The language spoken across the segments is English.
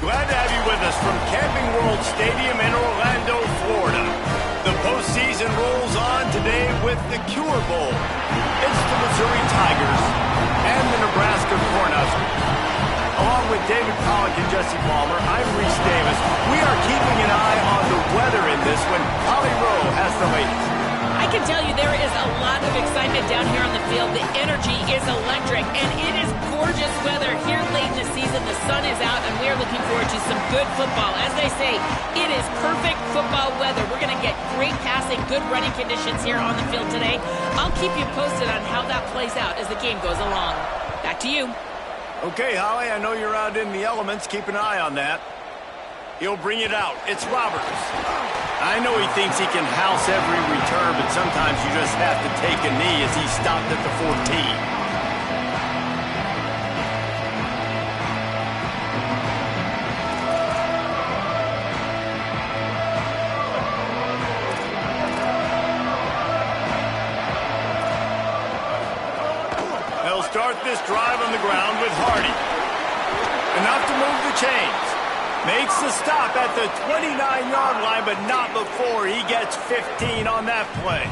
Glad to have you with us from Camping World Stadium in Orlando, Florida. The postseason rolls on today with the Cure Bowl. It's the Missouri Tigers and the Nebraska Cornhuskers. Along with David Pollock and Jesse Palmer, I'm Reese Davis. We are keeping an eye on the weather in this one. Holly Rowe has the latest. I can tell you there is a lot of excitement down here on the field. The energy is electric, and it is gorgeous weather here late in the season. The sun is out, and we are looking forward to some good football. As they say, it is perfect football weather. We're going to get great passing, good running conditions here on the field today. I'll keep you posted on how that plays out as the game goes along. Back to you. Okay, Holly, I know you're out in the elements. Keep an eye on that. He'll bring it out. It's Roberts. I know he thinks he can house every return, but sometimes you just have to take a knee as he stopped at the 14. They'll start this drive on the ground with Hardy. Enough to move the chains. Makes the stop at the 29-yard line, but not before he gets 15 on that play.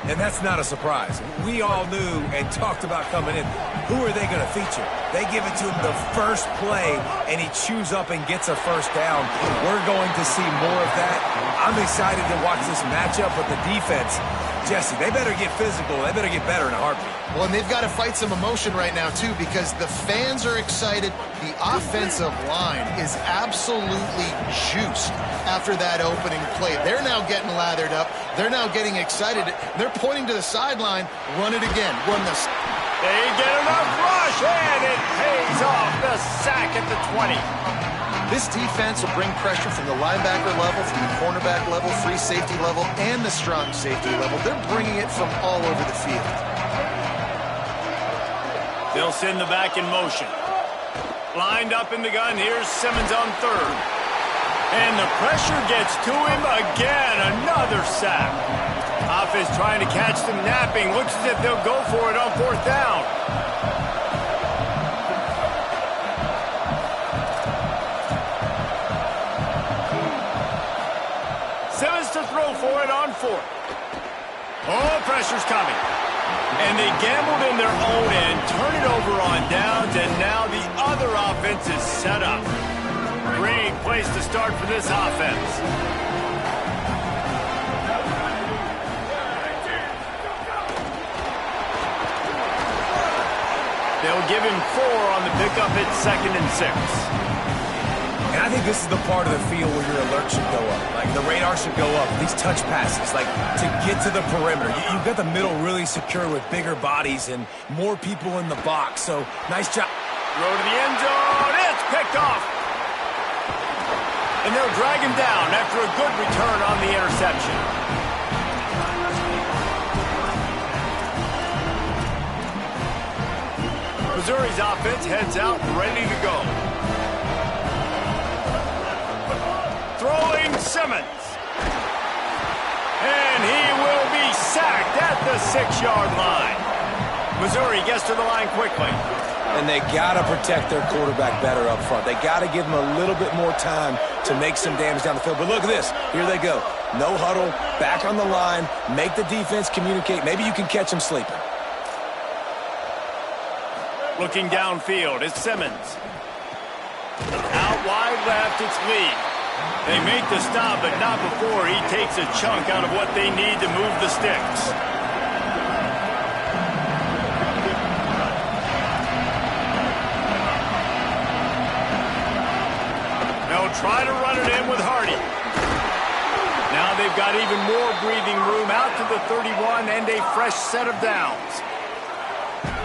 And that's not a surprise. We all knew and talked about coming in. Who are they going to feature? They give it to him the first play, and he chews up and gets a first down. We're going to see more of that. I'm excited to watch this matchup with the defense. Jesse, they better get physical. They better get better in a heartbeat. Well, and they've got to fight some emotion right now, too, because the fans are excited. The offensive line is absolutely juiced after that opening play. They're now getting lathered up. They're now getting excited. They're pointing to the sideline. Run it again. Run this. They get enough rush, and it pays off. The sack at the 20. This defense will bring pressure from the linebacker level, from the cornerback level, free safety level, and the strong safety level. They're bringing it from all over the field. They'll send the back in motion. Lined up in the gun. Here's Simmons on third. And the pressure gets to him again. Another sack. Offense trying to catch them napping. Looks as if they'll go for it on fourth down. Simmons to throw for it on fourth. Oh, pressure's coming. And they gambled in their own end, turn it over on downs, and now the other offense is set up. Great place to start for this offense. They'll give him 4 on the pickup at 2nd and 6. And I think this is the part of the field where your alert should go up. Like, the radar should go up. These touch passes, like, to get to the perimeter. You've got the middle really secure with bigger bodies and more people in the box. So, nice job. Throw to the end zone. It's picked off. And they'll drag him down after a good return on the interception. Missouri's offense heads out ready to go. Simmons. And he will be sacked at the 6-yard line. Missouri gets to the line quickly. And they got to protect their quarterback better up front. They got to give him a little bit more time to make some damage down the field. But look at this. Here they go. No huddle, back on the line, make the defense communicate. Maybe you can catch him sleeping. Looking downfield, it's Simmons. Out wide left, it's Lee. They make the stop, but not before he takes a chunk out of what they need to move the sticks. They'll try to run it in with Hardy. Now they've got even more breathing room out to the 31 and a fresh set of downs.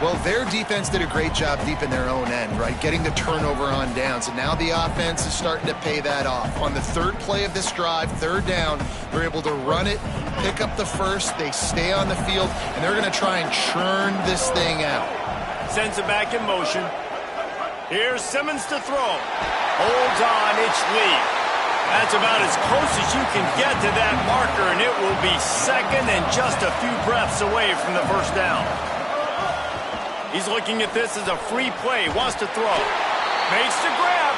Well, their defense did a great job deep in their own end, right? Getting the turnover on downs. And now the offense is starting to pay that off. On the third play of this drive, third down, they're able to run it, pick up the first, they stay on the field, and they're going to try and churn this thing out. Sends it back in motion. Here's Simmons to throw. Holds on, it's Lee. That's about as close as you can get to that marker, and it will be second and just a few breaths away from the first down. He's looking at this as a free play, wants to throw. Makes the grab.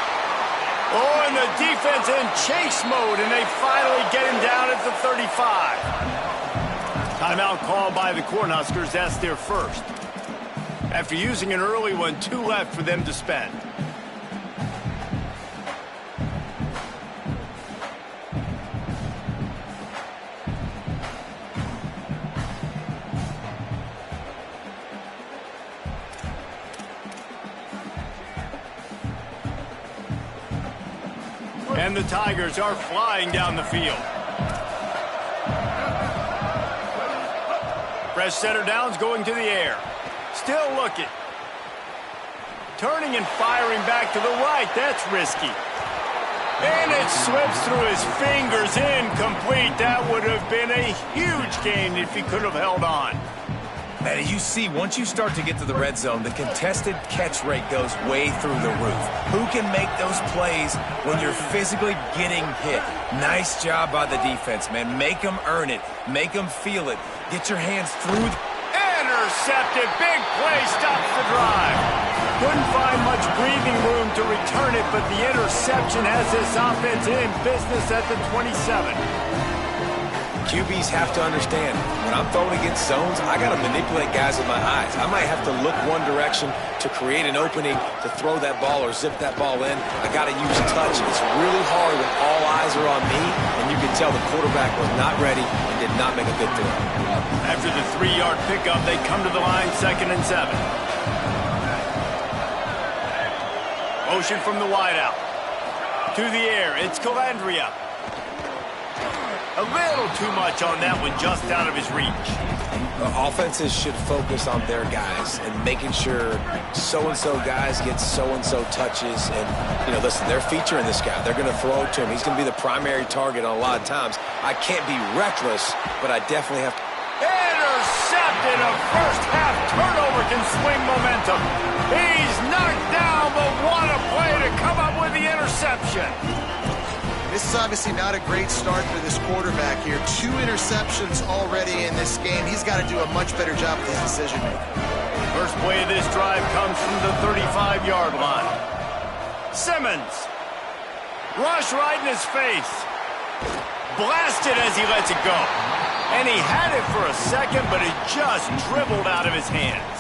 Oh, and the defense in chase mode, and they finally get him down at the 35. Timeout called by the Cornhuskers. That's their first. After using an early one, 2 left for them to spend. And the Tigers are flying down the field. Fresh center downs going to the air. Still looking. Turning and firing back to the right. That's risky. And it slips through his fingers. Incomplete. That would have been a huge gain if he could have held on. Man, you see, once you start to get to the red zone, the contested catch rate goes way through the roof. Who can make those plays when you're physically getting hit? Nice job by the defense, man. Make them earn it. Make them feel it. Get your hands through. Intercepted. Big play stops the drive. Couldn't find much breathing room to return it, but the interception has this offense in business at the 27. QBs have to understand, when I'm throwing against zones, I got to manipulate guys with my eyes. I might have to look one direction to create an opening to throw that ball or zip that ball in. I got to use touch. It's really hard when all eyes are on me, and you can tell the quarterback was not ready and did not make a good throw. After the 3-yard pickup, they come to the line, 2nd and 7. Motion from the wideout. To the air, it's Calandria. A little too much on that one, just out of his reach. Offenses should focus on their guys and making sure so-and-so guys get so-and-so touches. And, you know, listen, they're featuring this guy. They're going to throw it to him. He's going to be the primary target on a lot of times. I can't be reckless, but I definitely have to. Intercepted. A first-half turnover can swing momentum. He's knocked down, but what a play to come up with the interception. This is obviously not a great start for this quarterback here. 2 interceptions already in this game. He's got to do a much better job with his decision-making. First play of this drive comes from the 35-yard line. Simmons. Rush right in his face. Blasted as he lets it go. And he had it for a second, but it just dribbled out of his hands.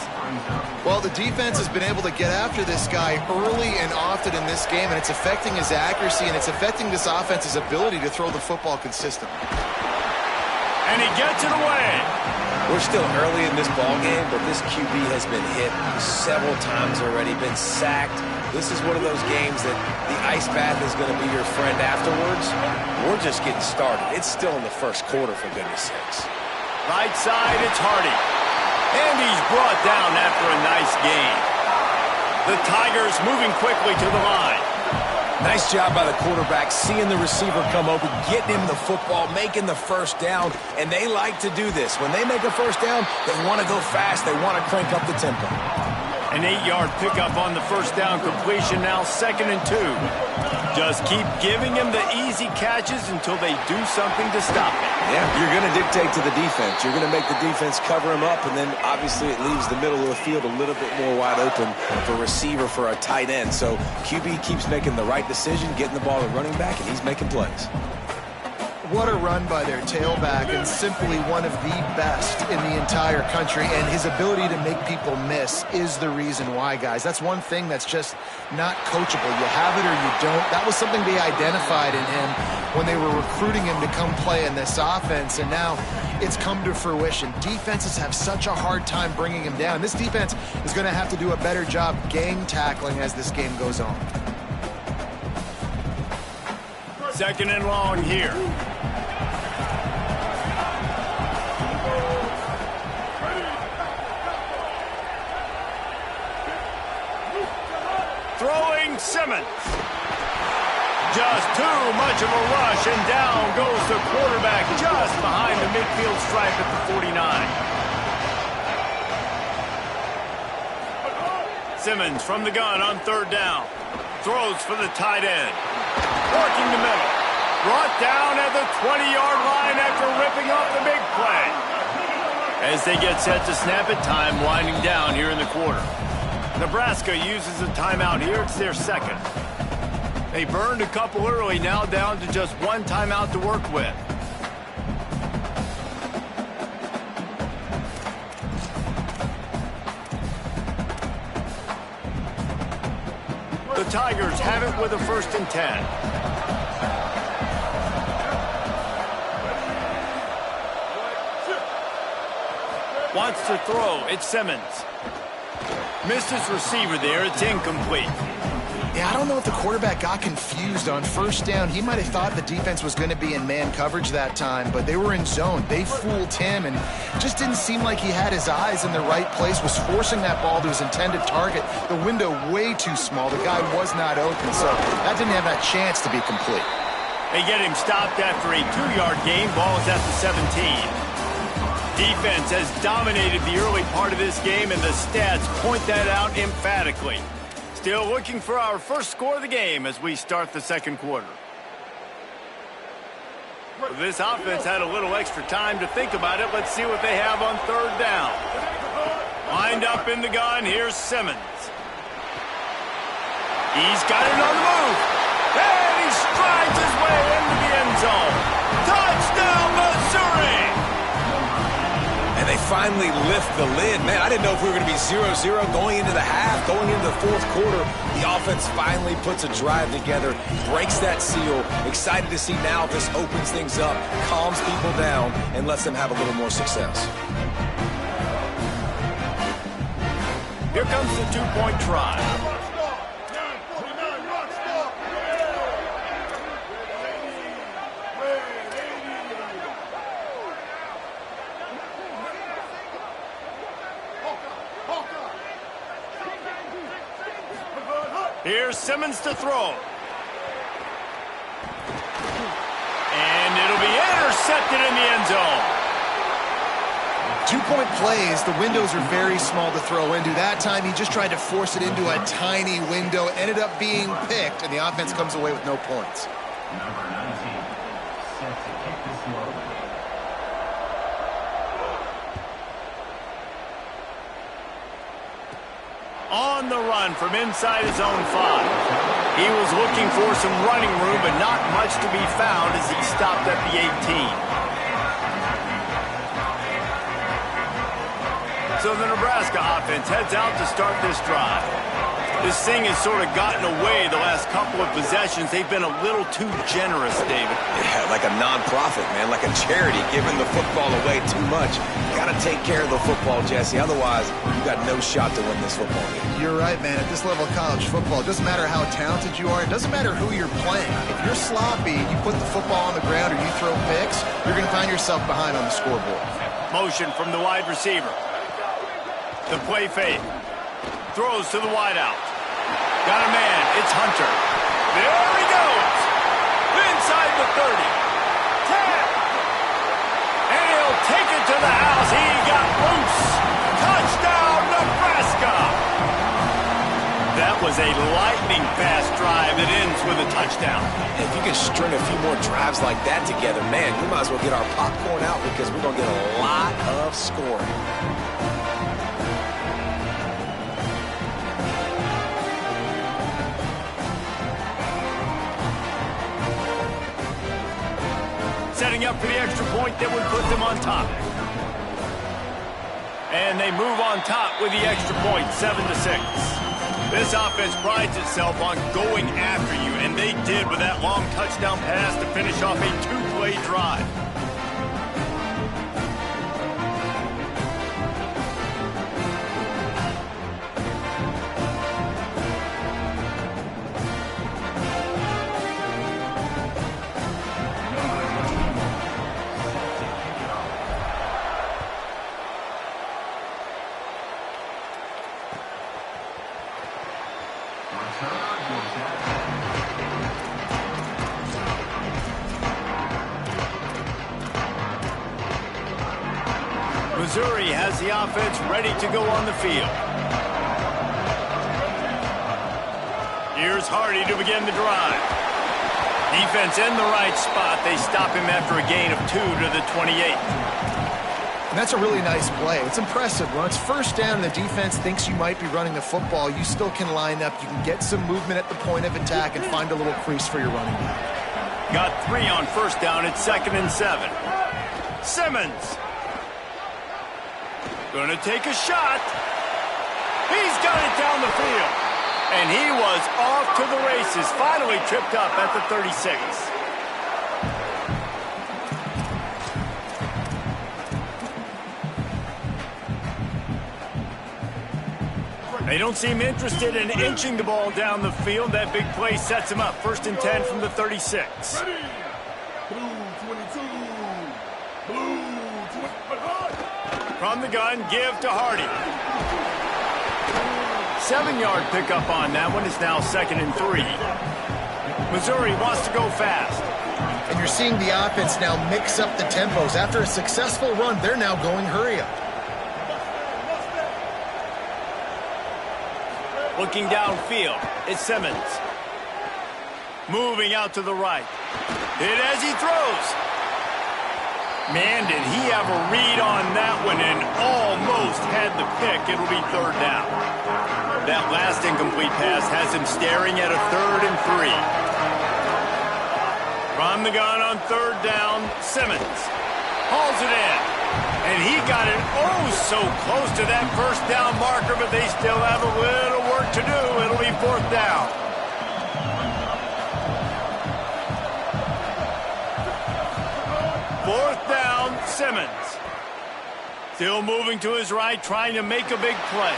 Well, the defense has been able to get after this guy early and often in this game, and it's affecting his accuracy, and it's affecting this offense's ability to throw the football consistently. And he gets it away. We're still early in this ball game, but this QB has been hit several times already, been sacked. This is one of those games that the ice bath is going to be your friend afterwards. We're just getting started. It's still in the first quarter, for goodness sakes. Right side, it's Hardy. And he's brought down after a nice gain. The Tigers moving quickly to the line. Nice job by the quarterback, seeing the receiver come open, getting him the football, making the first down, and they like to do this. When they make a first down, they want to go fast. They want to crank up the tempo. An 8-yard pickup on the first down completion, now 2nd and 2. Just keep giving him the easy catches until they do something to stop it. Yeah, you're going to dictate to the defense. You're going to make the defense cover him up, and then obviously it leaves the middle of the field a little bit more wide open for receiver, for a tight end. So QB keeps making the right decision, getting the ball to running back, and he's making plays. What a run by their tailback, and simply one of the best in the entire country. And his ability to make people miss is the reason why, guys. That's one thing that's just not coachable. You have it or you don't. That was something they identified in him when they were recruiting him to come play in this offense, and now it's come to fruition. Defenses have such a hard time bringing him down. This defense is going to have to do a better job gang tackling as this game goes on. 2nd and long here. Throwing Simmons. Just too much of a rush, and down goes the quarterback just behind the midfield stripe at the 49. Simmons from the gun on 3rd down. Throws for the tight end. Working the middle. Brought down at the 20-yard line after ripping off the big play. As they get set to snap it, time winding down here in the quarter. Nebraska uses a timeout here. It's their 2nd. They burned a couple early, now down to just 1 timeout to work with. The Tigers have it with a 1st and 10. Wants to throw. It's Simmons. Missed his receiver there. It's incomplete. Yeah, I don't know if the quarterback got confused on 1st down. He might have thought the defense was going to be in man coverage that time, but they were in zone. They fooled him, and just didn't seem like he had his eyes in the right place, was forcing that ball to his intended target. The window way too small. The guy was not open, so that didn't have that chance to be complete. They get him stopped after a 2-yard gain. Ball is at the 17. Defense has dominated the early part of this game, and the stats point that out emphatically. Still looking for our first score of the game as we start the 2nd quarter. This offense had a little extra time to think about it. Let's see what they have on 3rd down. Lined up in the gun, here's Simmons. He's got it on the move. And he strides his way into the end zone. Touchdown, Missouri! And they finally lift the lid. Man, I didn't know if we were going to be 0-0 going into the half, going into the 4th quarter. The offense finally puts a drive together, breaks that seal. Excited to see now if this opens things up, calms people down, and lets them have a little more success. Here comes the 2-point try. Here's Simmons to throw. And it'll be intercepted in the end zone. 2-point plays, the windows are very small to throw into. That time he just tried to force it into a tiny window, ended up being picked, and the offense comes away with no points. Number 19, set to kick this one. On the run from inside his own 5. He was looking for some running room, but not much to be found as he stopped at the 18. So the Nebraska offense heads out to start this drive. This thing has sort of gotten away the last couple of possessions. They've been a little too generous, David. Yeah, like a non-profit, man, like a charity, giving the football away too much. Got to take care of the football, Jesse. Otherwise, you got no shot to win this football game. You're right, man. At this level of college football, it doesn't matter how talented you are. It doesn't matter who you're playing. If you're sloppy and you put the football on the ground or you throw picks, you're going to find yourself behind on the scoreboard. Motion from the wide receiver. The play fake. Throws to the wideout. Got a man. It's Hunter. There he goes. Inside the 30. 10. And he'll take it to the house. He got loose. Touchdown, Nebraska. was a lightning-fast drive that ends with a touchdown. If you can string a few more drives like that together, man, we might as well get our popcorn out because we're going to get a lot of scoring. Setting up for the extra point that would put them on top. And they move on top with the extra point, 7-6. This offense prides itself on going after you, and they did with that long touchdown pass to finish off a two-play drive. Missouri has the offense ready to go on the field. Here's Hardy to begin the drive. Defense in the right spot. They stop him after a gain of 2 to the 28. And that's a really nice play. It's impressive. When it's first down and the defense thinks you might be running the football, you still can line up. You can get some movement at the point of attack and find a little crease for your running back. Got 3 on first down. It's 2nd and 7. Simmons. Going to take a shot. He's got it down the field. And he was off to the races. Finally tripped up at the 36. They don't seem interested in inching the ball down the field. That big play sets him up. 1st and 10 from the 36. Ready. Blue 22. Blue 20. From the gun, give to Hardy. 7-yard pickup on that one. Is now 2nd and 3. Missouri wants to go fast. And you're seeing the offense now mix up the tempos. After a successful run, they're now going hurry up. Looking downfield, it's Simmons. Moving out to the right. Hit as he throws. Man, did he have a read on that one and almost had the pick. It'll be 3rd down. That last incomplete pass has him staring at a 3rd and 3. From the gun on 3rd down, Simmons hauls it in. And he got it so close to that first down marker, but they still have a little work to do. It'll be 4th down. Simmons. Still moving to his right, trying to make a big play.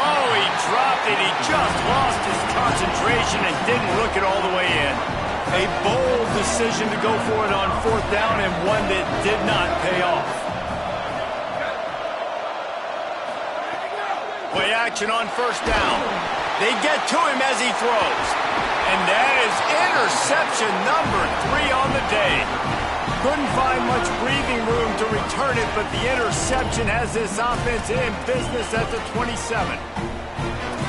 Oh, he dropped it. He just lost his concentration and didn't look it all the way in. A bold decision to go for it on 4th down and one that did not pay off. Play action on 1st down. They get to him as he throws. And that is interception number 3 on the day. Couldn't find much breathing room to return it, but the interception has this offense in business at the 27.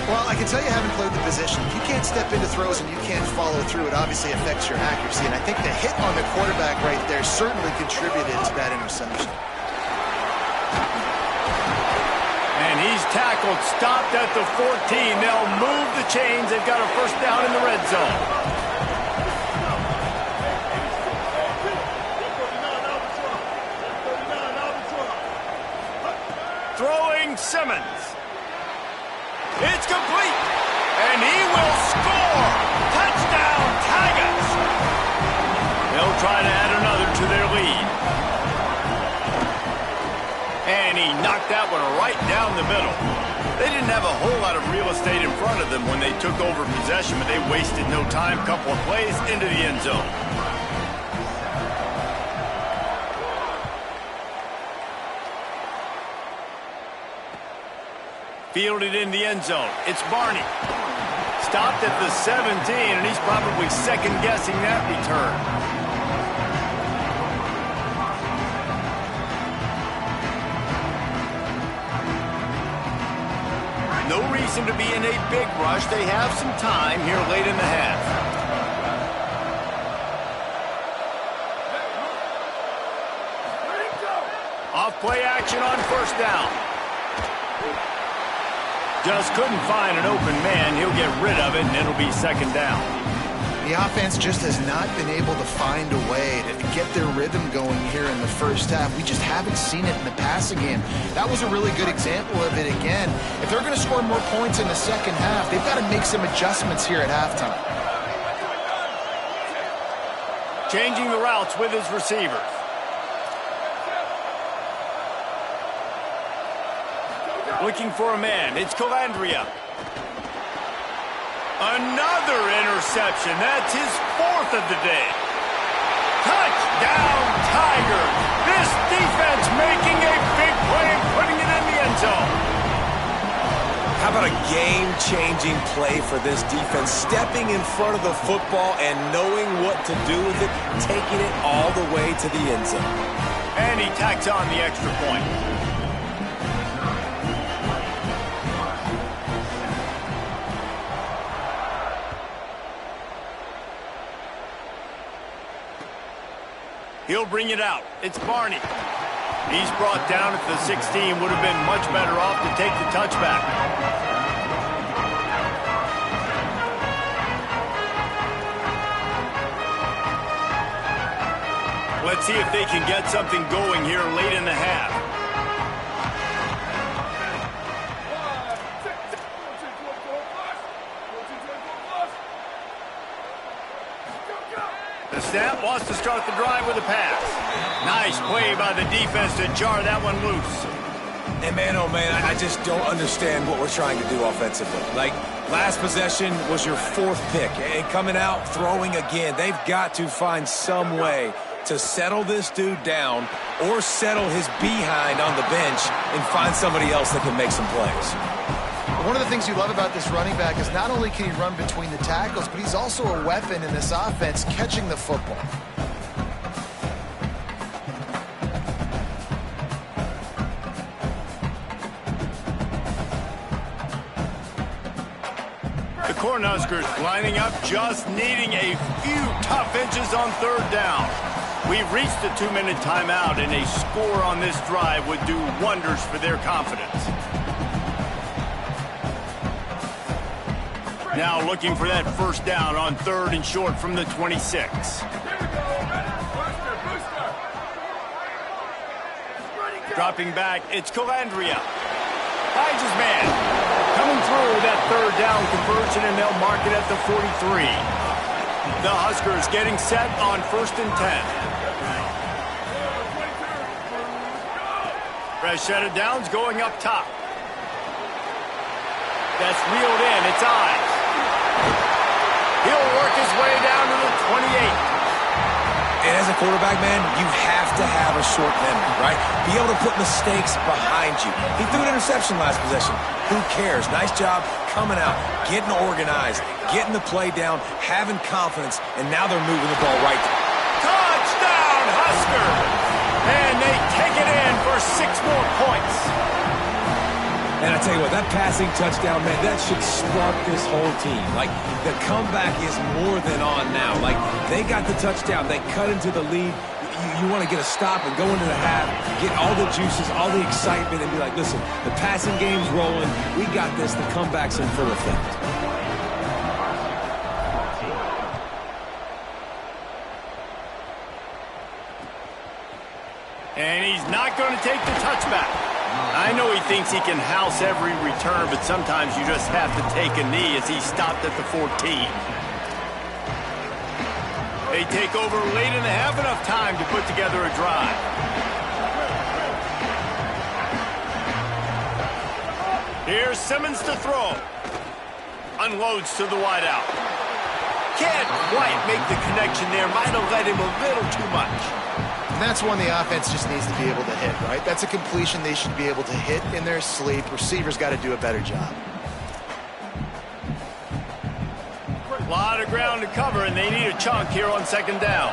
Well, I can tell you, having played the position, if you can't step into throws and you can't follow through, it obviously affects your accuracy. And I think the hit on the quarterback right there certainly contributed to that interception. And he's tackled, stopped at the 14. They'll move the chains. They've got a 1st down in the red zone. Throwing Simmons. It's complete. And he will score. Touchdown, Tigers. They'll try to add another to their lead. And he knocked that one right down the middle. They didn't have a whole lot of real estate in front of them when they took over possession, but they wasted no time. Couple of plays into the end zone. Fielded in the end zone. It's Barney. Stopped at the 17, and he's probably second-guessing that return. No reason to be in a big rush. They have some time here late in the half. Off play action on first down. Just couldn't find an open man. He'll get rid of it, and it'll be second down. The offense just has not been able to find a way to get their rhythm going here in the first half. We just haven't seen it in the passing game. That was a really good example of it again. If they're going to score more points in the second half, they've got to make some adjustments here at halftime. Changing the routes with his receivers. Looking for a man. It's Calandria. Another interception. That's his fourth of the day. Touchdown, Tigers. This defense making a big play and putting it in the end zone. How about a game-changing play for this defense? Stepping in front of the football and knowing what to do with it, taking it all the way to the end zone. And he tacks on the extra point. He'll bring it out. It's Barney. He's brought down at the 16. Would have been much better off to take the touchback. Let's see if they can get something going here late in the half. The snap wants to start the drive with a pass. Nice play by the defense to jar that one loose. And man, oh man, I just don't understand what we're trying to do offensively. Like, last possession was your fourth pick, and coming out, throwing again. They've got to find some way to settle this dude down or settle his behind on the bench and find somebody else that can make some plays. One of the things you love about this running back is not only can he run between the tackles, but he's also a weapon in this offense catching the football. The Cornhuskers lining up, just needing a few tough inches on third down. We've reached the 2-minute timeout, and a score on this drive would do wonders for their confidence. Now looking for that first down on third and short from the 26. Dropping back, it's Calandria. Finds his man. Coming through that third down conversion, and they'll mark it at the 43. The Huskers getting set on 1st and 10. Fresh set of downs going up top. That's reeled in. It's eyes. He'll work his way down to the 28. And as a quarterback, man, you have to have a short memory, right? Be able to put mistakes behind you. He threw an interception last possession. Who cares? Nice job coming out, getting organized, getting the play down, having confidence, and now they're moving the ball right. Touchdown, Huskers! And they take it in for 6 more points. And I tell you what, that passing touchdown, man, that should spark this whole team. Like, the comeback is more than on now. Like, they got the touchdown. They cut into the lead. You want to get a stop and go into the half, get all the juices, all the excitement, and be like, listen, the passing game's rolling. We got this. The comeback's in full effect. And he's not going to take the touchback. I know he thinks he can house every return, but sometimes you just have to take a knee as he stopped at the 14. They take over late in the half, enough time to put together a drive. Here's Simmons to throw. Unloads to the wideout. Can't quite make the connection there. Might have led him a little too much. And that's one the offense just needs to be able to hit, right? That's a completion they should be able to hit in their sleep. Receivers got to do a better job. A lot of ground to cover, and they need a chunk here on 2nd down.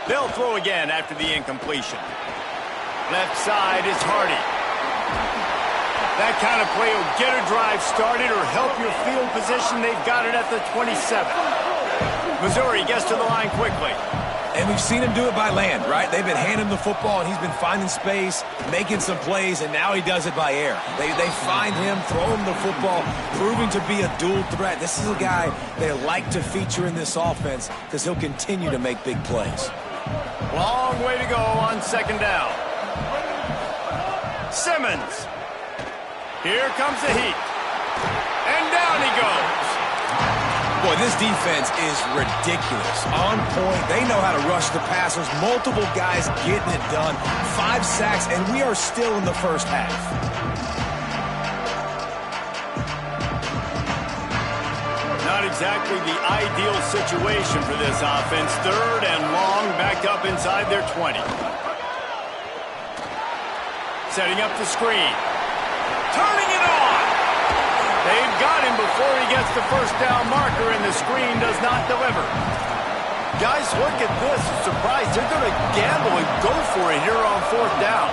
They'll throw again after the incompletion. Left side is Hardy. That kind of play will get a drive started or help your field position. They've got it at the 27. Missouri gets to the line quickly. And we've seen him do it by land, right? They've been handing him the football, and he's been finding space, making some plays, and now he does it by air. They find him, throw him the football, proving to be a dual threat. This is a guy they like to feature in this offense because he'll continue to make big plays. Long way to go on second down. Simmons. Here comes the heat. And down he goes. Boy, this defense is ridiculous. On point. They know how to rush the passers. Multiple guys getting it done. 5 sacks, and we are still in the first half. Not exactly the ideal situation for this offense. Third and long, backed up inside their 20. Setting up the screen. Turning it on. They've got him before he gets the first down marker, and the screen does not deliver. Guys, look at this. Surprise. They're going to gamble and go for it here on fourth down.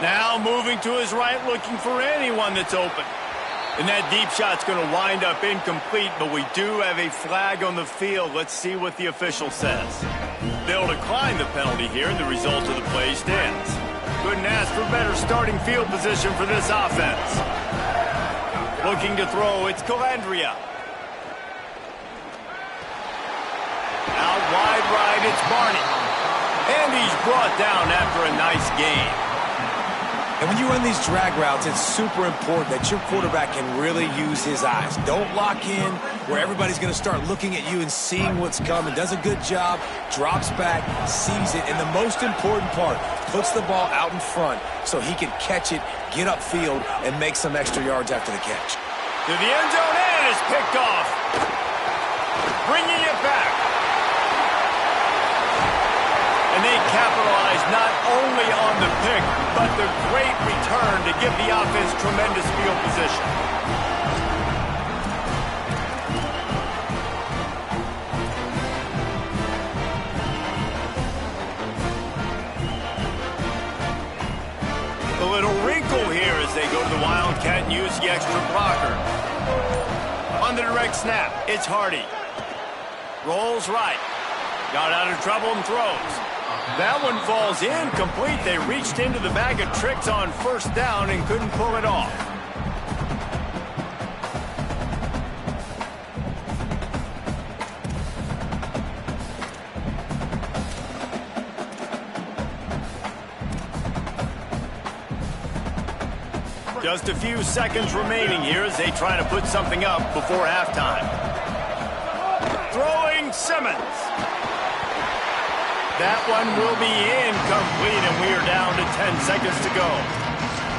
Now moving to his right, looking for anyone that's open. And that deep shot's going to wind up incomplete, but we do have a flag on the field. Let's see what the official says. They'll decline the penalty here, and the result of the play stands. Couldn't ask for better starting field position for this offense. Looking to throw, it's Calandria. Out wide right, it's Barney. And he's brought down after a nice gain. And when you run these drag routes, it's super important that your quarterback can really use his eyes. Don't lock in where everybody's going to start looking at you and seeing what's coming. Does a good job, drops back, sees it, and the most important part, puts the ball out in front so he can catch it, get upfield, and make some extra yards after the catch. To the end zone, and it's picked off. Bringing it back. And they capitalize not only on the pick, but the great return to give the offense tremendous field position. A little wrinkle here as they go to the Wildcat and use the extra blocker. On the direct snap, it's Hardy. Rolls right. Got out of trouble and throws. That one falls incomplete. They reached into the bag of tricks on first down and couldn't pull it off. Just a few seconds remaining here as they try to put something up before halftime. Throwing Simmons. That one will be incomplete, and we are down to 10 seconds to go.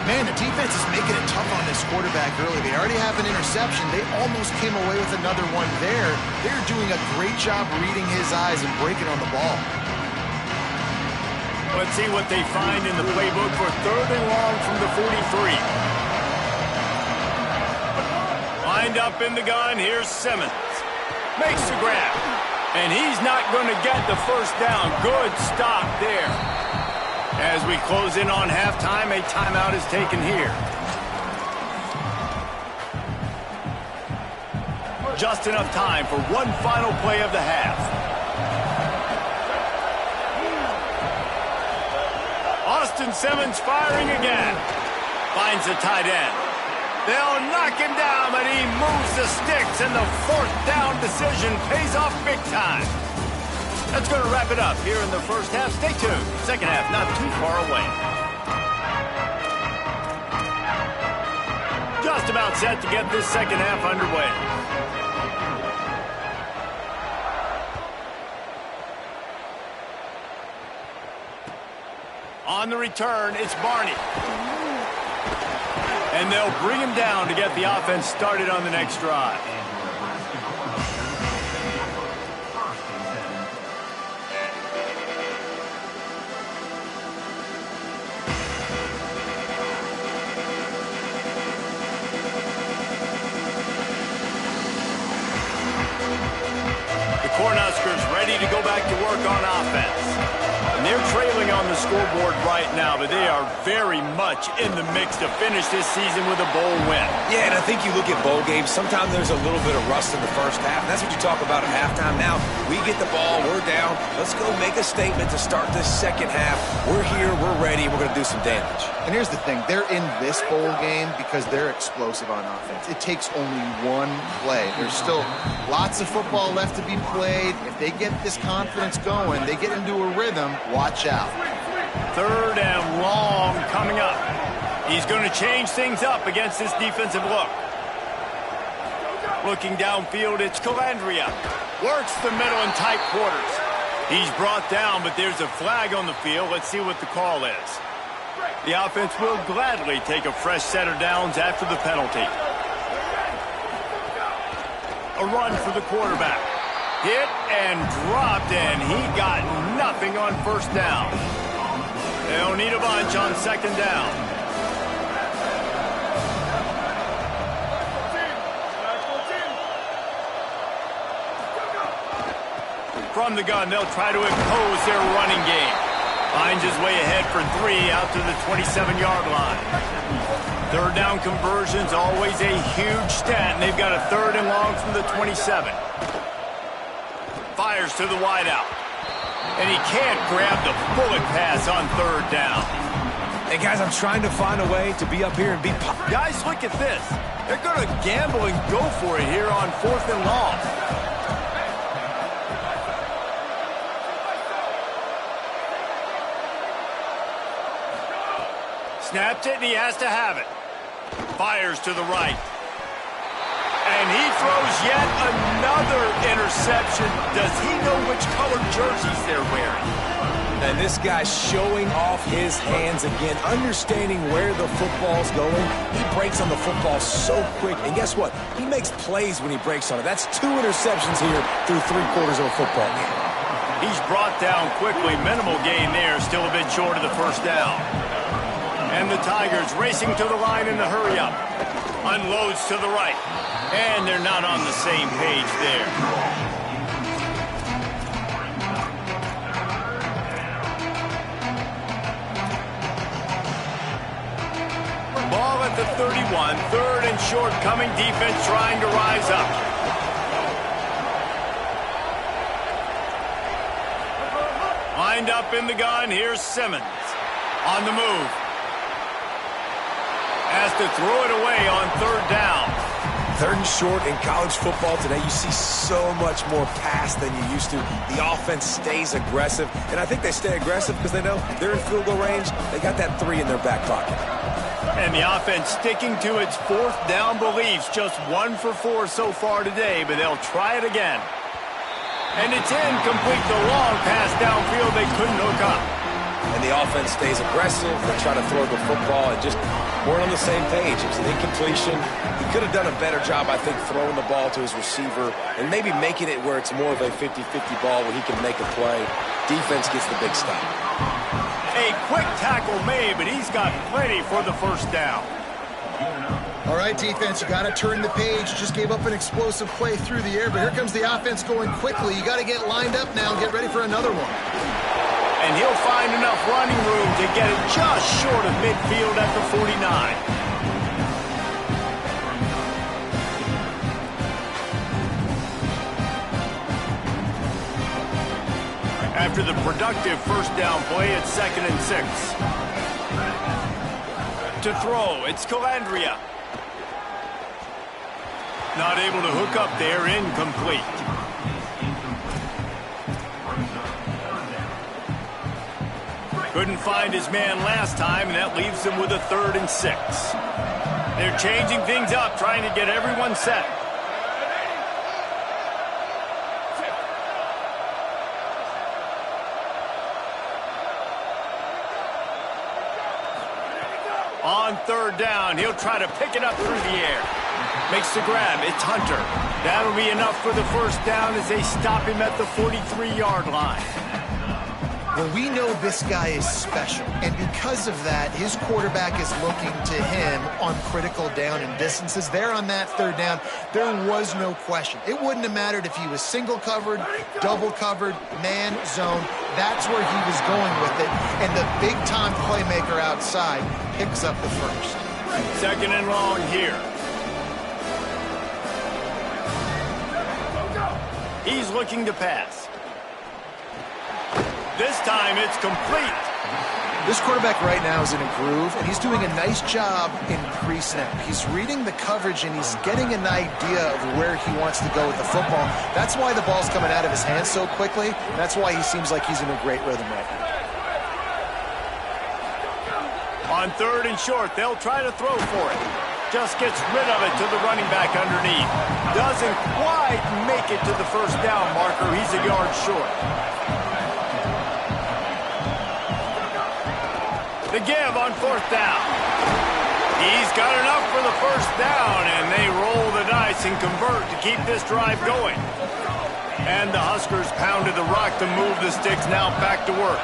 Man, the defense is making it tough on this quarterback early. They already have an interception. They almost came away with another one there. They're doing a great job reading his eyes and breaking on the ball. Let's see what they find in the playbook for third and long from the 43. Lined up in the gun, here's Simmons. Makes the grab. And he's not going to get the first down. Good stop there. As we close in on halftime, a timeout is taken here. Just enough time for one final play of the half. Austin Simmons firing again. Finds the tight end. They'll knock him down, but he moves the sticks, and the fourth down decision pays off big time. That's going to wrap it up here in the first half. Stay tuned. Second half not too far away. Just about set to get this second half underway. On the return, it's Barney. And they'll bring him down to get the offense started on the next drive. The Cornhuskers ready to go back to work on offense. And they're trailing on the scoreboard right now, but they are very much in the mix to finish this season with a bowl win. Yeah, and I think you look at bowl games, sometimes there's a little bit of rust in the first half. That's what you talk about at halftime. Now, we get the ball, we're down. Let's go make a statement to start this second half. We're here, we're ready, and we're going to do some damage. And here's the thing. They're in this bowl game because they're explosive on offense. It takes only one play. There's still lots of football left to be played. If they get this confidence going, they get into a rhythm, watch out. 3rd and long coming up. He's going to change things up against this defensive look. Looking downfield, it's Calandria. Works the middle in tight quarters. He's brought down, but there's a flag on the field. Let's see what the call is. The offense will gladly take a fresh set of downs after the penalty. A run for the quarterback. Hit and dropped, and he got nothing on 1st down. They'll need a bunch on 2nd down. From the gun, they'll try to impose their running game. Finds his way ahead for 3 out to the 27-yard line. 3rd down conversion's always a huge stat, and they've got a 3rd and long from the 27. Fires to the wideout. And he can't grab the bullet pass on 3rd down. Hey, guys, I'm trying to find a way to be up here and be... Guys, look at this. They're going to gamble and go for it here on 4th and long. Snapped it, and he has to have it. Fires to the right. And he throws yet another interception. Does he know which colored jerseys they're wearing? And this guy's showing off his hands again, understanding where the football's going. He breaks on the football so quick. And guess what? He makes plays when he breaks on it. That's 2 interceptions here through 3/4 of a football game. He's brought down quickly. Minimal gain there. Still a bit short of the 1st down. And the Tigers racing to the line in the hurry-up. Unloads to the right. And they're not on the same page there. Ball at the 31. 3rd and short coming. Defense trying to rise up. Lined up in the gun. Here's Simmons. On the move. Has to throw it away on 3rd down. 3rd and short in college football today, you see so much more pass than you used to. The offense stays aggressive, and I think they stay aggressive because they know they're in field goal range. They got that 3 in their back pocket. And the offense sticking to its 4th down beliefs. Just 1 for 4 so far today, but they'll try it again. And it's incomplete. The long pass downfield they couldn't hook up. And the offense stays aggressive. They try to throw the football and just weren't on the same page. It was an incompletion. He could have done a better job, I think, throwing the ball to his receiver and maybe making it where it's more of a 50-50 ball where he can make a play. Defense gets the big stop. A quick tackle made, but he's got plenty for the 1st down. All right, defense, you got to turn the page. Just gave up an explosive play through the air, but here comes the offense going quickly. You got to get lined up now and get ready for another one. And he'll find enough running room to get it just short of midfield at the 49. After the productive 1st down play, it's 2nd and 6. To throw, it's Calandria. Not able to hook up there, incomplete. Couldn't find his man last time, and that leaves him with a 3rd and 6. They're changing things up, trying to get everyone set. On 3rd down, he'll try to pick it up through the air. Makes the grab, it's Hunter. That'll be enough for the 1st down as they stop him at the 43-yard line. Well, we know this guy is special, and because of that, his quarterback is looking to him on critical down and distances. There on that third down, there was no question. It wouldn't have mattered if he was single covered, double covered, man, zone. That's where he was going with it, and the big-time playmaker outside picks up the first. Second and long here. He's looking to pass. This time it's complete. This quarterback right now is in a groove, and he's doing a nice job in pre-snap. He's reading the coverage, and he's getting an idea of where he wants to go with the football. That's why the ball's coming out of his hands so quickly. That's why he seems like he's in a great rhythm right now. On third and short, they'll try to throw for it. Just gets rid of it to the running back underneath. Doesn't quite make it to the first down marker. He's a yard short. The give on fourth down. He's got enough for the first down, and they roll the dice and convert to keep this drive going. And the Huskers pounded the rock to move the sticks, now back to work.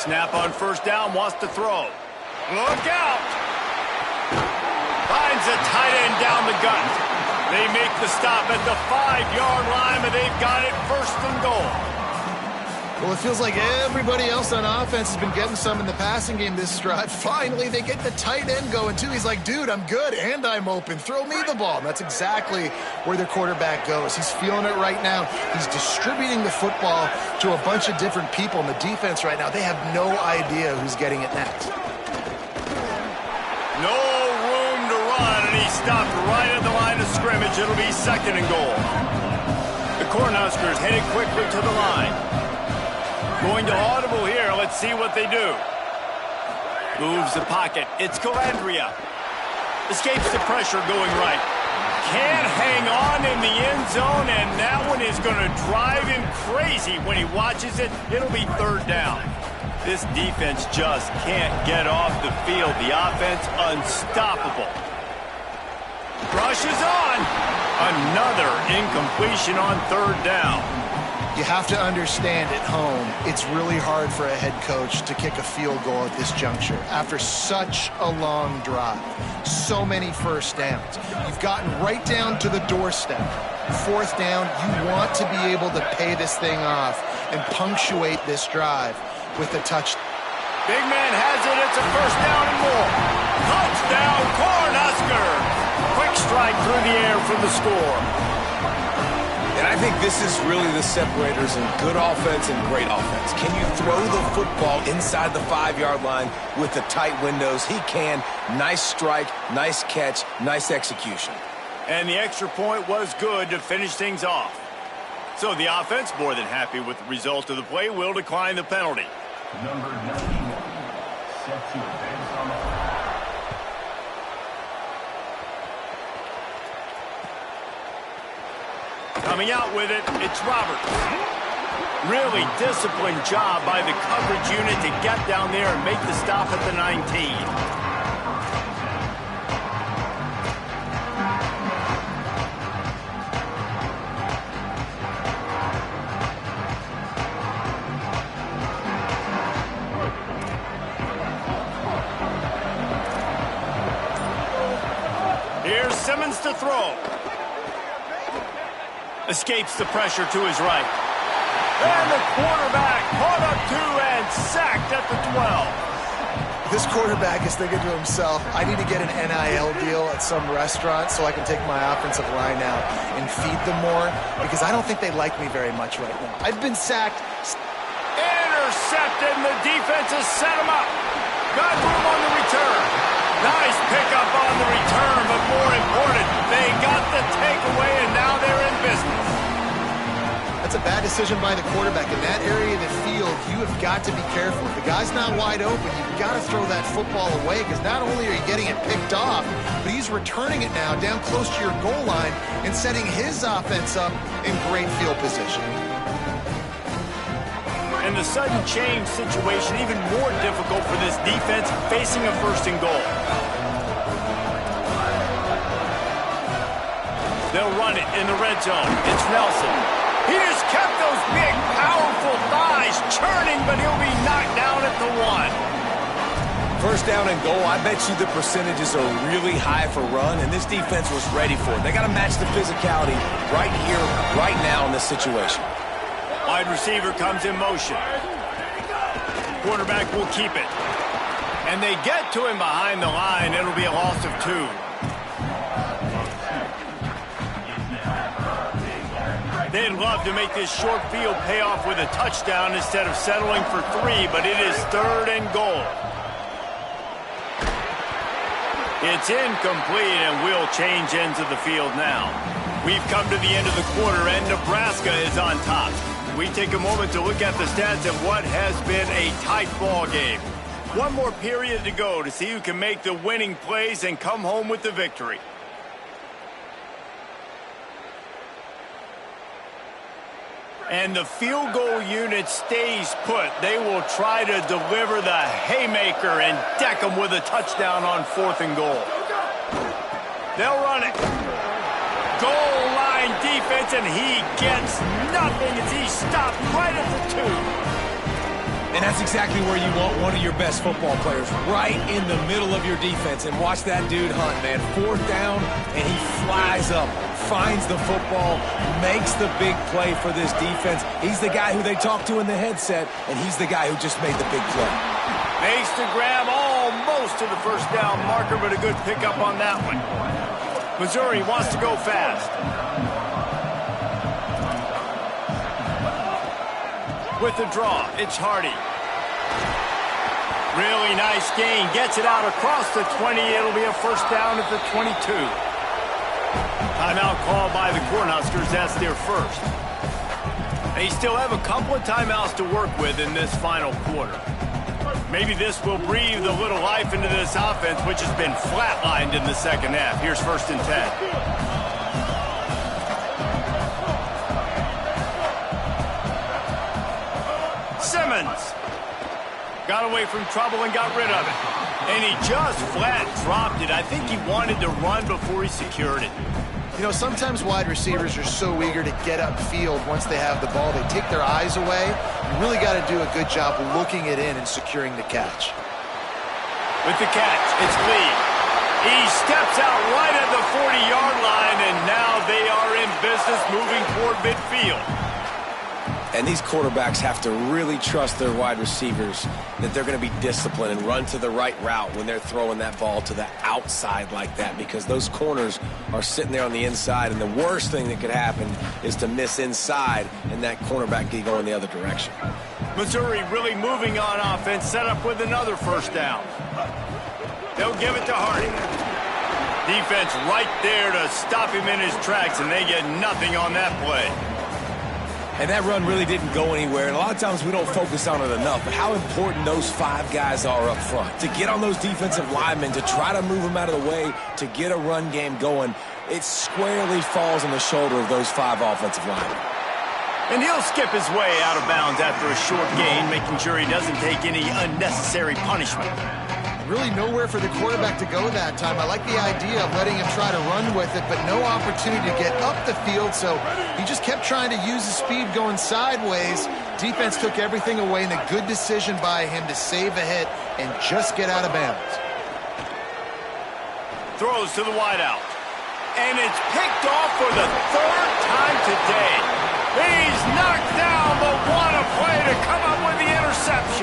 Snap on first down, wants to throw. Look out! Finds a tight end down the gut. They make the stop at the 5-yard line, but they've got it first and goal. Well, it feels like everybody else on offense has been getting some in the passing game this drive. Finally, they get the tight end going, too. He's like, dude, I'm good, and I'm open. Throw me the ball. And that's exactly where their quarterback goes. He's feeling it right now. He's distributing the football to a bunch of different people. And the defense right now, they have no idea who's getting it next. No room to run, and he stopped right at the line of scrimmage. It'll be second and goal. The Cornhuskers headed quickly to the line. Going to audible here. Let's see what they do. Moves the pocket. It's Calandria. Escapes the pressure going right. Can't hang on in the end zone, and that one is going to drive him crazy when he watches it. It'll be third down. This defense just can't get off the field. The offense unstoppable. Rushes on. Another incompletion on third down. You have to understand at home, it's really hard for a head coach to kick a field goal at this juncture after such a long drive. So many first downs. You've gotten right down to the doorstep. Fourth down, you want to be able to pay this thing off and punctuate this drive with a touchdown. Big man has it. It's a first down and more. Touchdown, Cornhusker. Quick strike through the air for the score. And I think this is really the separators in good offense and great offense. Can you throw the football inside the 5-yard line with the tight windows? He can. Nice strike, nice catch, nice execution. And the extra point was good to finish things off. So the offense, more than happy with the result of the play, will decline the penalty. Number 91, set to advance on the flag. Coming out with it, it's Roberts. Really disciplined job by the coverage unit to get down there and make the stop at the 19. Here's Simmons to throw. Escapes the pressure to his right. And the quarterback caught up to and sacked at the 12. This quarterback is thinking to himself, I need to get an NIL deal at some restaurant so I can take my offensive line out and feed them more, because I don't think they like me very much right now. I've been sacked. Intercepted, and the defense has set him up. Got room on the return. Nice pickup on the return, but more important, they got the takeaway, and now they're in business. That's a bad decision by the quarterback. In that area of the field, you have got to be careful. If the guy's not wide open, you've got to throw that football away, because not only are you getting it picked off, but he's returning it now down close to your goal line and setting his offense up in great field position. And the sudden change situation even more difficult for this defense facing a first and goal. They'll run it in the red zone. It's Nelson. He just kept those big, powerful thighs churning, but he'll be knocked down at the 1. First down and goal, I bet you the percentages are really high for run, and this defense was ready for it. They got to match the physicality right here, right now in this situation. Wide receiver comes in motion. Quarterback will keep it. And they get to him behind the line. It'll be a loss of 2. They'd love to make this short field pay off with a touchdown instead of settling for 3, but it is 3rd and goal. It's incomplete, and we'll change ends of the field now. We've come to the end of the quarter, and Nebraska is on top. We take a moment to look at the stats of what has been a tight ball game. One more period to go to see who can make the winning plays and come home with the victory. And the field goal unit stays put. They will try to deliver the haymaker and deck them with a touchdown on 4th and goal. They'll run it. Goal line defense, and he gets nothing as he stopped right at the 2. And that's exactly where you want one of your best football players, right in the middle of your defense. And watch that dude hunt, man. 4th down, and he flies up, finds the football, makes the big play for this defense. He's the guy who they talk to in the headset, and he's the guy who just made the big play. Makes the grab almost to the first down marker, but a good pickup on that one. Missouri wants to go fast. With the draw, it's Hardy. Really nice gain. Gets it out across the 20. It'll be a first down at the 22. Timeout called by the Cornhuskers. That's their first. They still have a couple of timeouts to work with in this final quarter. Maybe this will breathe a little life into this offense, which has been flatlined in the second half. Here's 1st and 10. Simmons got away from trouble and got rid of it. And he just flat dropped it. I think he wanted to run before he secured it. You know, sometimes wide receivers are so eager to get upfield once they have the ball. They take their eyes away. You really got to do a good job looking it in and securing the catch. With the catch, it's Lee. He steps out right at the 40-yard line, and now they are in business moving toward midfield. And these quarterbacks have to really trust their wide receivers that they're going to be disciplined and run to the right route when they're throwing that ball to the outside like that, because those corners are sitting there on the inside, and the worst thing that could happen is to miss inside and that cornerback get going the other direction. Missouri really moving on offense, set up with another first down. They'll give it to Hardy. Defense right there to stop him in his tracks, and they get nothing on that play. And that run really didn't go anywhere, and a lot of times we don't focus on it enough, but how important those 5 guys are up front. To get on those defensive linemen, to try to move them out of the way, to get a run game going, it squarely falls on the shoulder of those 5 offensive linemen. And he'll skip his way out of bounds after a short gain, making sure he doesn't take any unnecessary punishment. Really nowhere for the quarterback to go that time. I like the idea of letting him try to run with it, but no opportunity to get up the field, so he just kept trying to use the speed going sideways. Defense took everything away, and a good decision by him to save a hit and just get out of bounds. Throws to the wideout. And it's picked off for the 3rd time today. He's knocked down, but what a play to come up with the interception.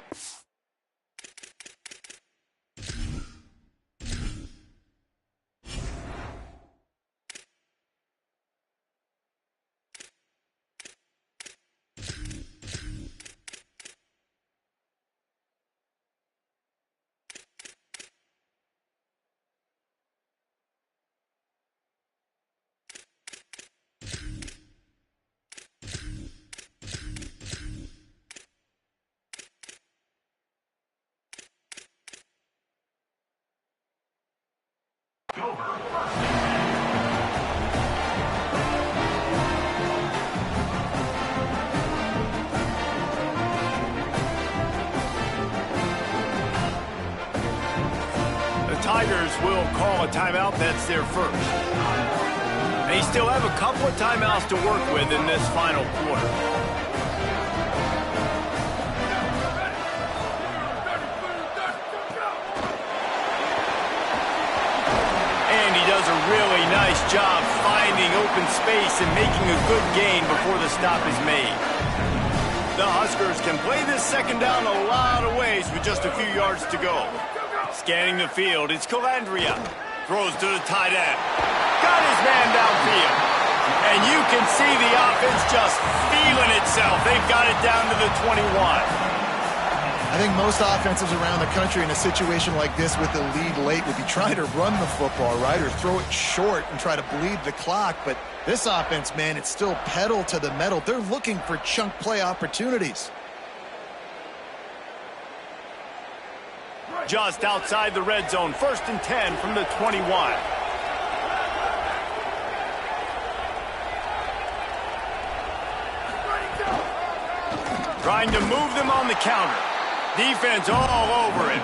Tigers will call a timeout. That's their first. They They still have a couple of timeouts to work with in this final quarter. And he does a really nice job finding open space and making a good gain before the stop is made. The Huskers can play this second down a lot of ways with just a few yards to go. Scanning the field, it's Calandria. Throws to the tight end. Got his man downfield. And you can see the offense just feeling itself. They've got it down to the 21. I think most offenses around the country in a situation like this with the lead late would be trying to run the football, right, or throw it short and try to bleed the clock. But this offense, man, it's still pedal to the metal. They're looking for chunk play opportunities. Just outside the red zone, 1st and 10 from the 21. Trying to move them on the counter. Defense all over it.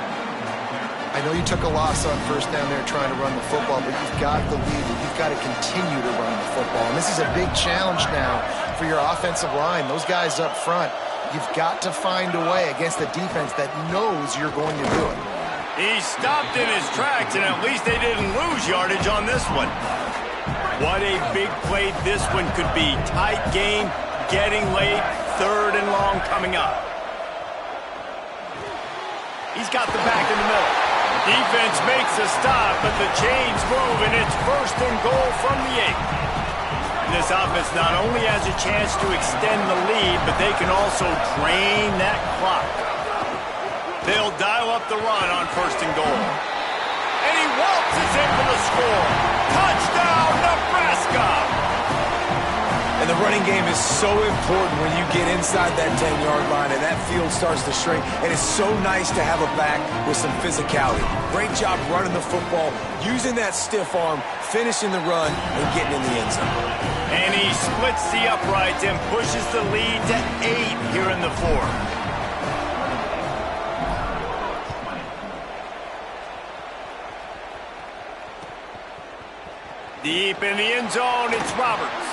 I know you took a loss on first down there trying to run the football, but you've got the lead and you've got to continue to run the football. And this is a big challenge now for your offensive line. Those guys up front, you've got to find a way against a defense that knows you're going to do it. He stopped in his tracks, and at least they didn't lose yardage on this one. What a big play this one could be. Tight game, getting late, 3rd and long coming up. He's got the back in the middle. Defense makes a stop, but the chains move, and it's 1st and goal from the 8. This offense not only has a chance to extend the lead, but they can also drain that clock. They'll dial up the run on 1st and goal. And he waltzes in for the score. Touchdown, Nebraska! And the running game is so important when you get inside that 10-yard line and that field starts to shrink. And it's so nice to have a back with some physicality. Great job running the football, using that stiff arm, finishing the run, and getting in the end zone. And he splits the uprights and pushes the lead to 8 here in the 4th. Deep in the end zone, it's Roberts.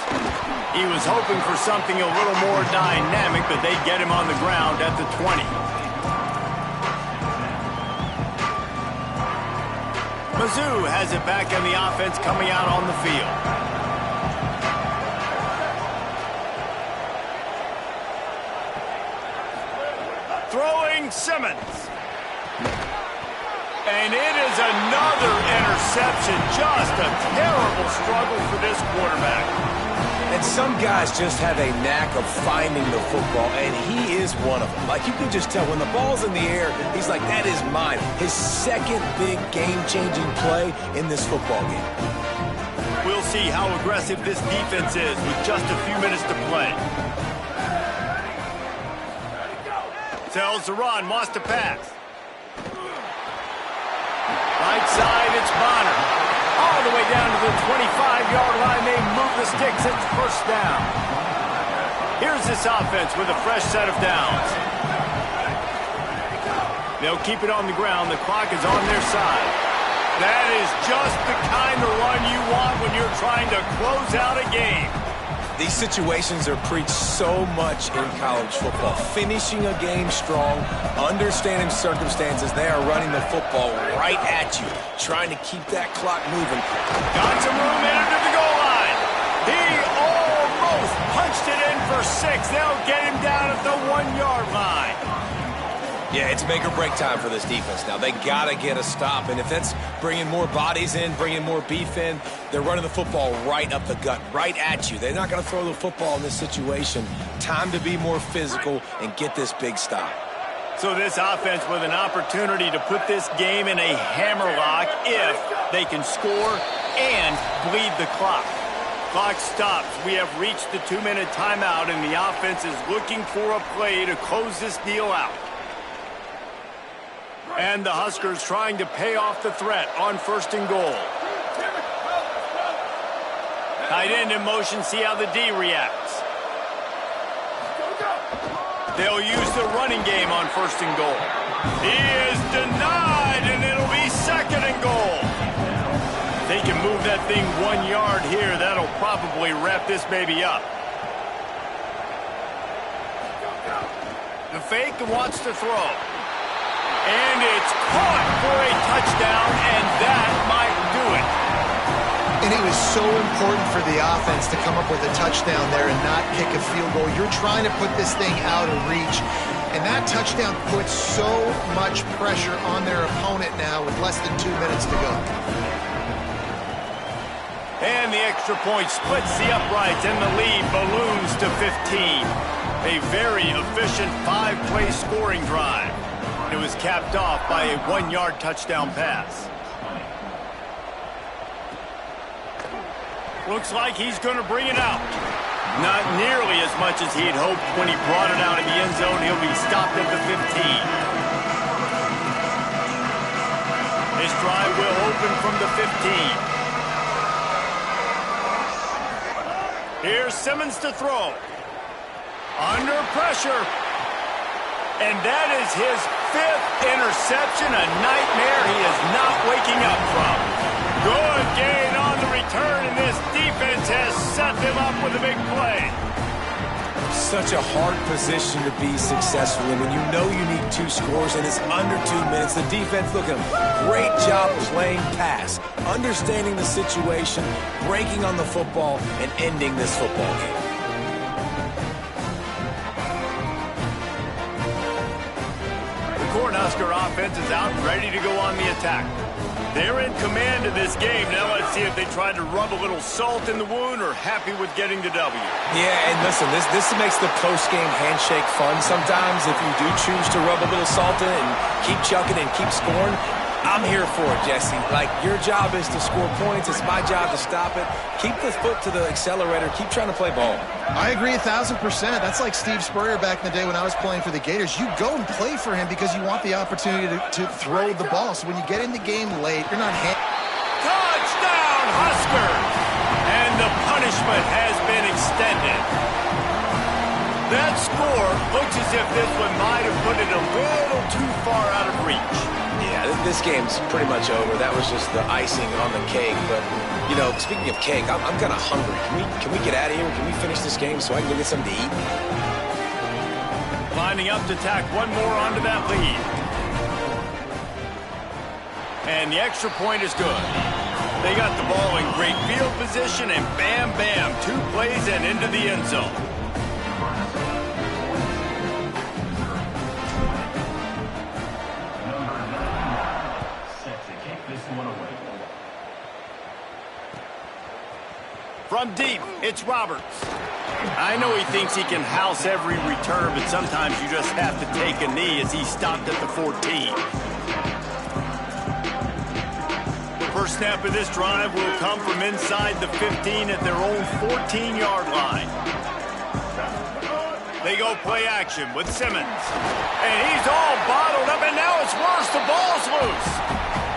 He was hoping for something a little more dynamic, but they get him on the ground at the 20. Mizzou has it back in the offense coming out on the field. Throwing Simmons. And it is another interception. Just a terrible struggle for this quarterback. And some guys just have a knack of finding the football, and he is one of them. Like, you can just tell when the ball's in the air, he's like, that is mine. His second big game-changing play in this football game. We'll see how aggressive this defense is with just a few minutes to play. Tells the run, wants to pass. Right side, it's Bonner. All the way down to the 25-yard line. They move the sticks. It's 1st down. Here's this offense with a fresh set of downs. They'll keep it on the ground. The clock is on their side. That is just the kind of run you want when you're trying to close out a game. These situations are preached so much in college football. Finishing a game strong, understanding circumstances. They are running the football right at you, trying to keep that clock moving. Got some room in to the goal line. He almost punched it in for 6. They'll get him down at the 1-yard line. Yeah, it's make or break time for this defense now. They got to get a stop, and if that's bringing more bodies in, bringing more beef in, they're running the football right up the gut, right at you. They're not going to throw the football in this situation. Time to be more physical and get this big stop. So this offense with an opportunity to put this game in a hammerlock if they can score and bleed the clock. Clock stops. We have reached the 2-minute timeout, and the offense is looking for a play to close this deal out. And the Huskers trying to pay off the threat on 1st and goal. Tight end in motion, see how the D reacts. They'll use the running game on 1st and goal. He is denied, and it'll be 2nd and goal. they can move that thing 1 yard here, that'll probably wrap this baby up. The fake wants to throw. And it's caught for a touchdown, and that might do it. And it was so important for the offense to come up with a touchdown there and not kick a field goal. You're trying to put this thing out of reach. And that touchdown puts so much pressure on their opponent now with less than 2 minutes to go. And the extra point splits the uprights, and the lead balloons to 15. A very efficient 5-play scoring drive. It was capped off by a 1-yard touchdown pass. Looks like he's going to bring it out. Not nearly as much as he'd hoped when he brought it out of the end zone. He'll be stopped at the 15. This drive will open from the 15. Here's Simmons to throw. Under pressure. And that is his 5th interception, a nightmare he is not waking up from. Good gain on the return, and this defense has set them up with a big play. Such a hard position to be successful in when you know you need 2 scores and it's under 2 minutes. The defense looking great job playing pass, understanding the situation, breaking on the football, and ending this football game. Cornhusker offense is out and ready to go on the attack. They're in command of this game. Now let's see if they try to rub a little salt in the wound or happy with getting the W. Yeah, and listen, this makes the post-game handshake fun sometimes. If you do choose to rub a little salt in it and keep chucking and keep scoring, I'm here for it, Jesse. Like, your job is to score points. It's my job to stop it. Keep the foot to the accelerator. Keep trying to play ball. I agree 1,000%. That's like Steve Spurrier back in the day when I was playing for the Gators. You go and play for him because you want the opportunity to throw the ball. So when you get in the game late, you're not... Touchdown, Huskers! And the punishment has been extended. That score looks as if this one might have put it a little too far out of reach. Yeah, this game's pretty much over. That was just the icing on the cake. But, you know, speaking of cake, I'm kind of hungry. Can we get out of here? Can we finish this game so I can go get something to eat? Lining up to tack one more onto that lead. And the extra point is good. They got the ball in great field position, and bam, bam, 2 plays and into the end zone. From deep, it's Roberts. I know he thinks he can house every return, but sometimes you just have to take a knee as he stopped at the 14. The first snap of this drive will come from inside the 15 at their own 14-yard line. They go play action with Simmons. And he's all bottled up, and now it's worse. The ball's loose.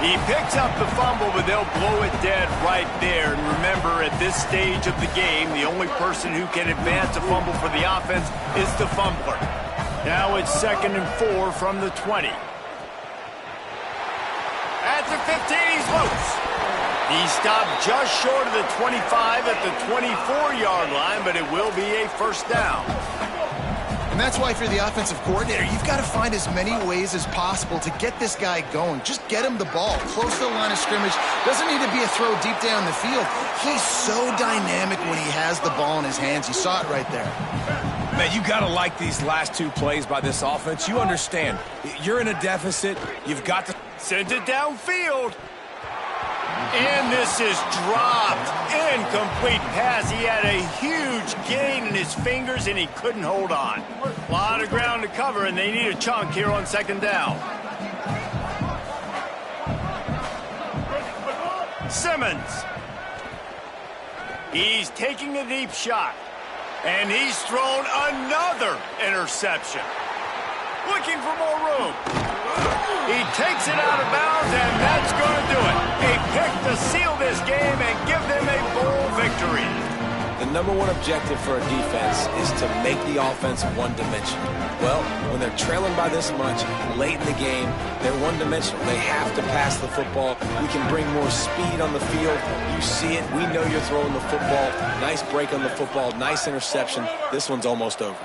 He picks up the fumble, but they'll blow it dead right there. And remember, at this stage of the game, the only person who can advance a fumble for the offense is the fumbler. Now it's 2nd and 4 from the 20. At the 15, he's loose. He stopped just short of the 25 at the 24-yard line, but it will be a first down. And that's why, if you're the offensive coordinator, you've got to find as many ways as possible to get this guy going. Just get him the ball close to the line of scrimmage. Doesn't need to be a throw deep down the field. He's so dynamic when he has the ball in his hands. You saw it right there. Man, you got to like these last 2 plays by this offense. You understand. You're in a deficit. You've got to send it downfield. And this is dropped. Incomplete pass. He had a huge gain in his fingers, and he couldn't hold on. A lot of ground to cover, and they need a chunk here on 2nd down. Simmons. He's taking a deep shot. And he's thrown another interception. Looking for more room. He takes it out of bounds, and that's going to do it. A pick to seal this game and give them a bowl victory. The number one objective for a defense is to make the offense one-dimensional. Well, when they're trailing by this much, late in the game, they're one-dimensional. They have to pass the football. We can bring more speed on the field. You see it. We know you're throwing the football. Nice break on the football. Nice interception. This one's almost over.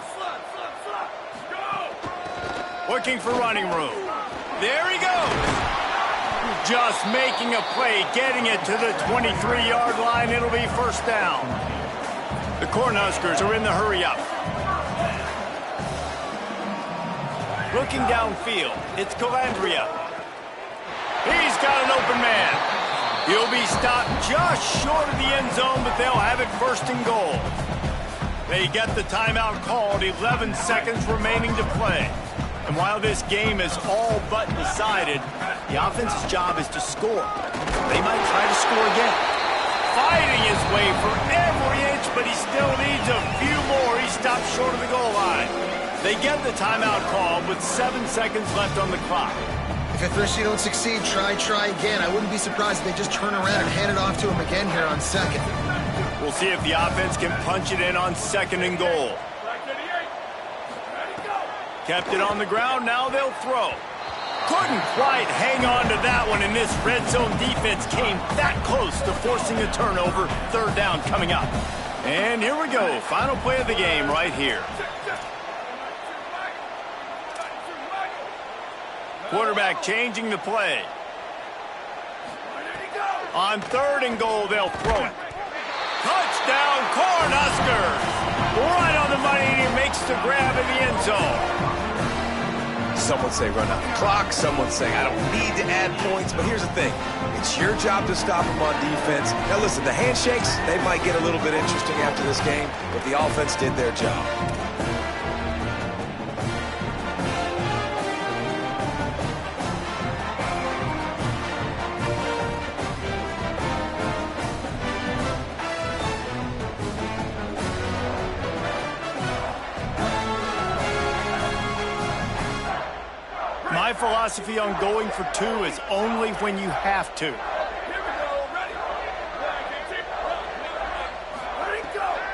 Looking for running room. There he goes. Just making a play, getting it to the 23-yard line. It'll be first down. The Cornhuskers are in the hurry-up. Looking downfield, it's Calandria. He's got an open man. He'll be stopped just short of the end zone, but they'll have it first and goal. They get the timeout called, 11 seconds remaining to play. And while this game is all but decided, the offense's job is to score. They might try to score again. Fighting his way for every inch, but he still needs a few more. He stopped short of the goal line. They get the timeout called with 7 seconds left on the clock. If at first you don't succeed, try again. I wouldn't be surprised if they just turn around and hand it off to him again here on second. We'll see if the offense can punch it in on second and goal. Kept it on the ground, now they'll throw. Couldn't quite hang on to that one, and this red zone defense came that close to forcing a turnover. Third down coming up. And here we go, final play of the game right here. Quarterback changing the play. On third and goal, they'll throw it. Touchdown, Cornhuskers! Right on the money, and he makes the grab in the end zone. Some would say run out the clock. Some would say I don't need to add points. But here's the thing. It's your job to stop them on defense. Now, listen, the handshakes, they might get a little bit interesting after this game, but the offense did their job. My philosophy on going for two is only when you have to.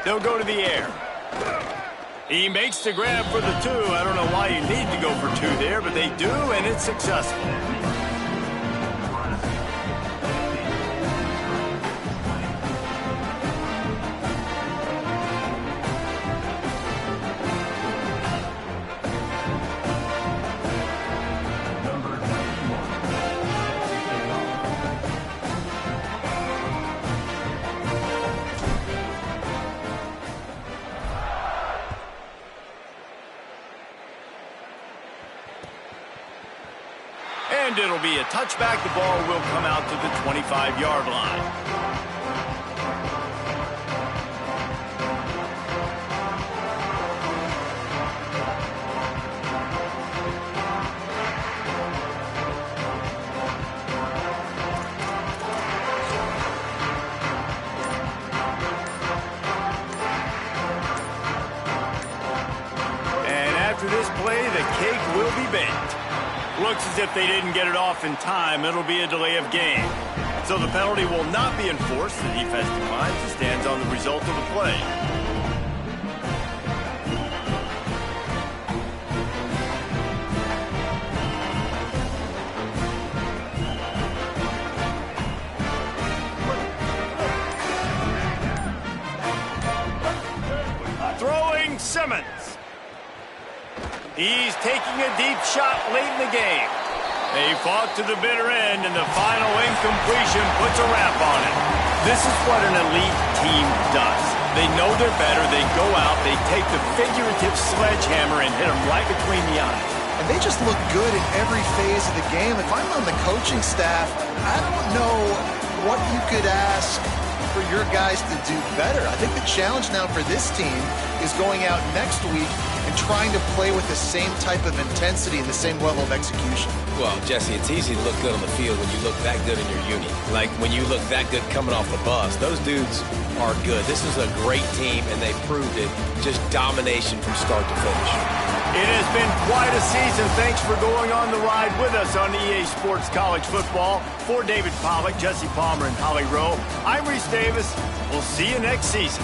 They'll go to the air. He makes the grab for the two. I don't know why you need to go for two there, but they do, and it's successful. And it'll be a touchback. The ball will come out to the 25-yard line. And after this play, the cake will be baked. Looks as if they didn't get it off in time. It'll be a delay of game. So the penalty will not be enforced. The defense declines and stands on the result of the play. Throwing Simmons. He's taking a deep shot late in the game. They fought to the bitter end, and the final incompletion puts a wrap on it. This is what an elite team does. They know they're better. They go out. They take the figurative sledgehammer and hit them right between the eyes. And they just look good in every phase of the game. If I'm on the coaching staff, I don't know what you could ask for your guys to do better. I think the challenge now for this team is going out next week and trying to play with the same type of intensity and the same level of execution. Well, Jesse, it's easy to look good on the field when you look that good in your uni. Like when you look that good coming off the bus. Those dudes are good. This is a great team, and they proved it. Just domination from start to finish. It has been quite a season. Thanks for going on the ride with us on EA Sports College Football. For David Pollack, Jesse Palmer, and Holly Rowe, I'm Reese Davis. We'll see you next season.